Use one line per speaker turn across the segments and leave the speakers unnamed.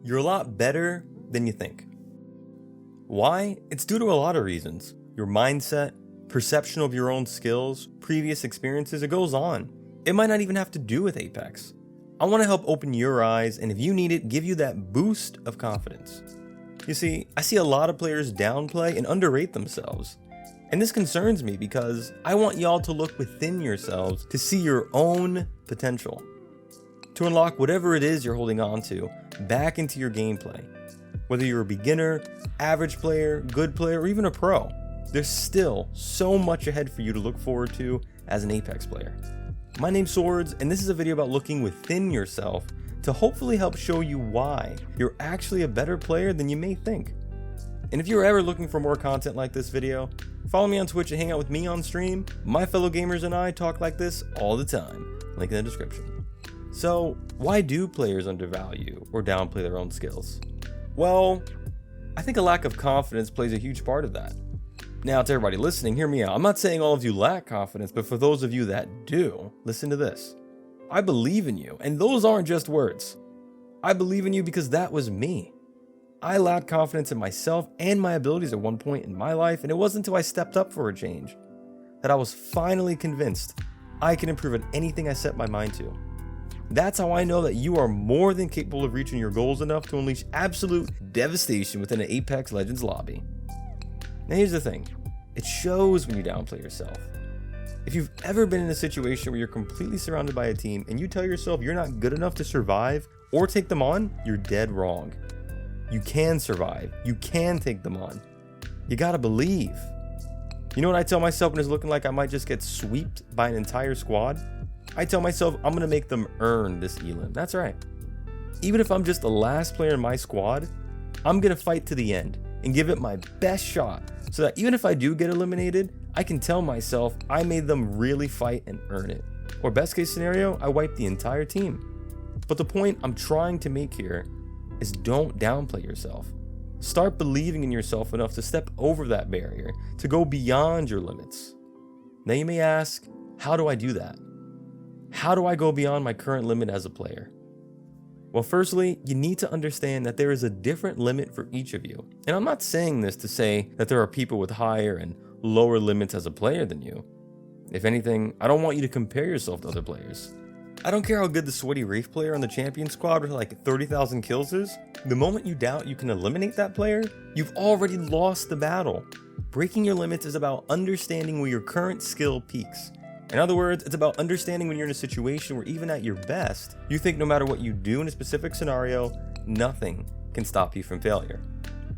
you're a lot better than you think. Why? It's due to a lot of reasons. Your mindset, perception of your own skills, previous experiences, it goes on. It might not even have to do with Apex. I want to help open your eyes, and if you need it, give you that boost of confidence. You see, I see a lot of players downplay and underrate themselves. And this concerns me because I want y'all to look within yourselves to see your own potential. To unlock whatever it is you're holding on to back into your gameplay. Whether you're a beginner, average player, good player, or even a pro, there's still so much ahead for you to look forward to as an Apex player. My name's Zwordz, and this is a video about looking within yourself to hopefully help show you why you're actually a better player than you may think. And if you're ever looking for more content like this video, follow me on Twitch and hang out with me on stream. My fellow gamers and I talk like this all the time. Link in the description. So, why do players undervalue or downplay their own skills? Well, I think a lack of confidence plays a huge part of that. Now, to everybody listening, hear me out. I'm not saying all of you lack confidence, but for those of you that do, listen to this. I believe in you, and those aren't just words. I believe in you because that was me. I lacked confidence in myself and my abilities at one point in my life, and it wasn't until I stepped up for a change that I was finally convinced I can improve at anything I set my mind to. That's how I know that you are more than capable of reaching your goals enough to unleash absolute devastation within an Apex Legends lobby. Now here's the thing, it shows when you downplay yourself. If you've ever been in a situation where you're completely surrounded by a team and you tell yourself you're not good enough to survive or take them on, you're dead wrong. You can survive, you can take them on. You gotta believe. You know what I tell myself when it's looking like I might just get swept by an entire squad? I tell myself I'm gonna make them earn this elim. That's right. Even if I'm just the last player in my squad, I'm gonna fight to the end and give it my best shot so that even if I do get eliminated, I can tell myself I made them really fight and earn it. Or best case scenario, I wipe the entire team. But the point I'm trying to make here is don't downplay yourself. Start believing in yourself enough to step over that barrier, to go beyond your limits. Now you may ask, how do I do that? How do I go beyond my current limit as a player? Well, firstly, you need to understand that there is a different limit for each of you. And I'm not saying this to say that there are people with higher and lower limits as a player than you. If anything, I don't want you to compare yourself to other players. I don't care how good the sweaty Wraith player on the champion squad with like 30,000 kills is. The moment you doubt you can eliminate that player, you've already lost the battle. Breaking your limits is about understanding where your current skill peaks. In other words, it's about understanding when you're in a situation where even at your best, you think no matter what you do in a specific scenario, nothing can stop you from failure.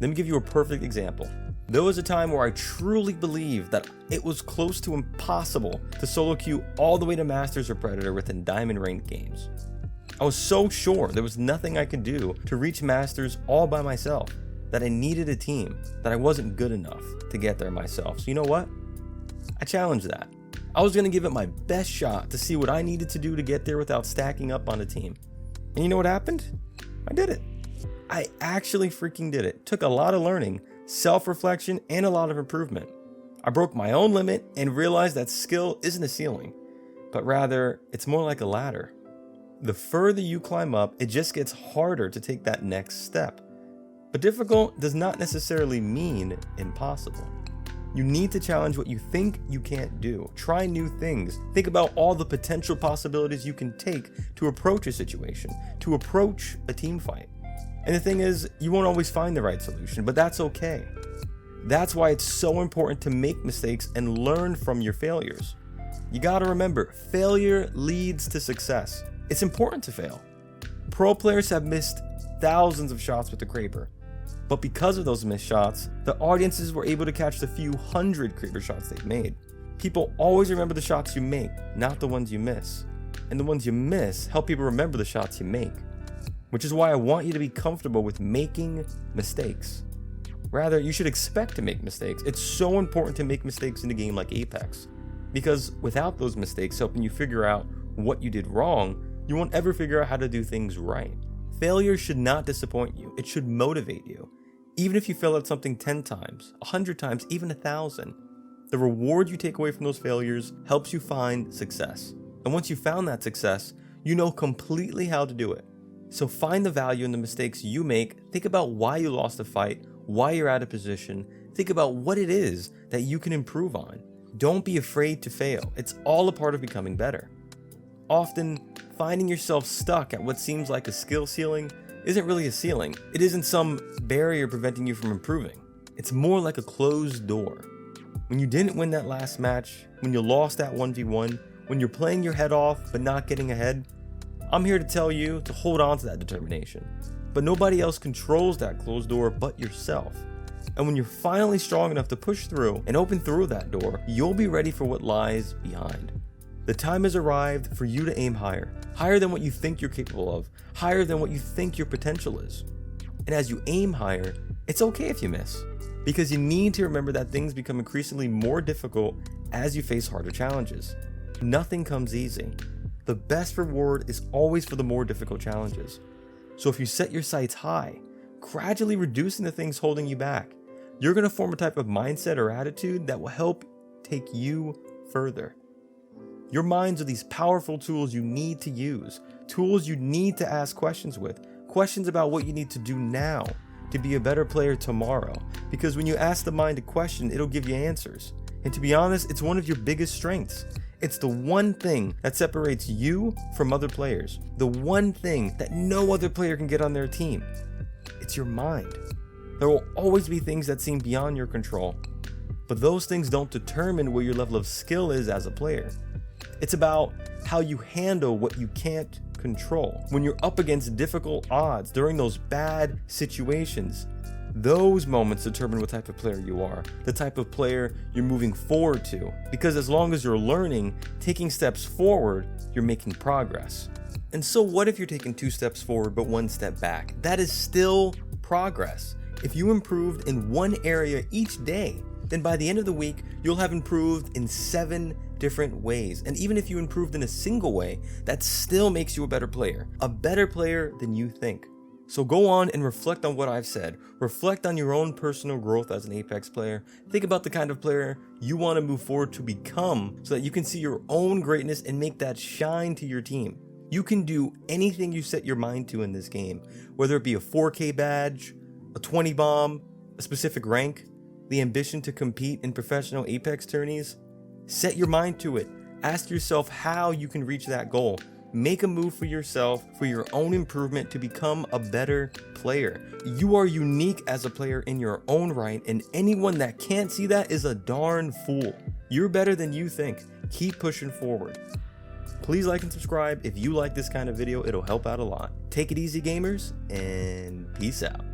Let me give you a perfect example. There was a time where I truly believed that it was close to impossible to solo queue all the way to Masters or Predator within Diamond ranked games. I was so sure there was nothing I could do to reach Masters all by myself, that I needed a team, that I wasn't good enough to get there myself. So you know what? I challenged that. I was going to give it my best shot to see what I needed to do to get there without stacking up on a team. And you know what happened? I did it. I actually freaking did it. Took a lot of learning, self-reflection, and a lot of improvement. I broke my own limit and realized that skill isn't a ceiling, but rather it's more like a ladder. The further you climb up, it just gets harder to take that next step. But difficult does not necessarily mean impossible. You need to challenge what you think you can't do. Try new things. Think about all the potential possibilities you can take to approach a situation, to approach a team fight. And the thing is, you won't always find the right solution, but that's okay. That's why it's so important to make mistakes and learn from your failures. You gotta remember, failure leads to success. It's important to fail. Pro players have missed thousands of shots with the Kraber. But because of those missed shots, the audiences were able to catch the few hundred Kraber shots they've made. People always remember the shots you make, not the ones you miss. And the ones you miss help people remember the shots you make. Which is why I want you to be comfortable with making mistakes. Rather, you should expect to make mistakes. It's so important to make mistakes in a game like Apex. Because without those mistakes helping you figure out what you did wrong, you won't ever figure out how to do things right. Failure should not disappoint you. It should motivate you. Even if you fail at something 10 times, 100 times, even 1,000, the reward you take away from those failures helps you find success. And once you've found that success, you know completely how to do it. So find the value in the mistakes you make. Think about why you lost a fight, why you're out of position. Think about what it is that you can improve on. Don't be afraid to fail. It's all a part of becoming better. Often, finding yourself stuck at what seems like a skill ceiling isn't really a ceiling. It isn't some barrier preventing you from improving. It's more like a closed door. When you didn't win that last match, when you lost that 1v1, when you're playing your head off but not getting ahead, I'm here to tell you to hold on to that determination. But nobody else controls that closed door but yourself. And when you're finally strong enough to push through and open through that door, you'll be ready for what lies behind. The time has arrived for you to aim higher, higher than what you think you're capable of, higher than what you think your potential is. And as you aim higher, it's okay if you miss, because you need to remember that things become increasingly more difficult as you face harder challenges. Nothing comes easy. The best reward is always for the more difficult challenges. So if you set your sights high, gradually reducing the things holding you back, you're going to form a type of mindset or attitude that will help take you further. Your minds are these powerful tools you need to use, tools you need to ask questions with, questions about what you need to do now to be a better player tomorrow. Because when you ask the mind a question, it'll give you answers. And to be honest, it's one of your biggest strengths. It's the one thing that separates you from other players. The one thing that no other player can get on their team. It's your mind. There will always be things that seem beyond your control, but those things don't determine where your level of skill is as a player. It's about how you handle what you can't control. When you're up against difficult odds during those bad situations, those moments determine what type of player you are, the type of player you're moving forward to. Because as long as you're learning, taking steps forward, you're making progress. And so what if you're taking 2 steps forward but 1 step back? That is still progress. If you improved in one area each day, then by the end of the week, you'll have improved in 7 different ways. And even if you improved in a single way, that still makes you a better player than you think. So go on and reflect on what I've said. Reflect on your own personal growth as an Apex player. Think about the kind of player you want to move forward to become so that you can see your own greatness and make that shine to your team. You can do anything you set your mind to in this game, whether it be a 4K badge, a 20 bomb, a specific rank, the ambition to compete in professional Apex tourneys. Set your mind to it. Ask yourself how you can reach that goal. Make a move for yourself, for your own improvement, to become a better player. You are unique as a player in your own right, and anyone that can't see that is a darn fool. You're better than you think. Keep pushing forward. Please like and subscribe if you like this kind of video. It'll help out a lot. Take it easy, gamers, and peace out.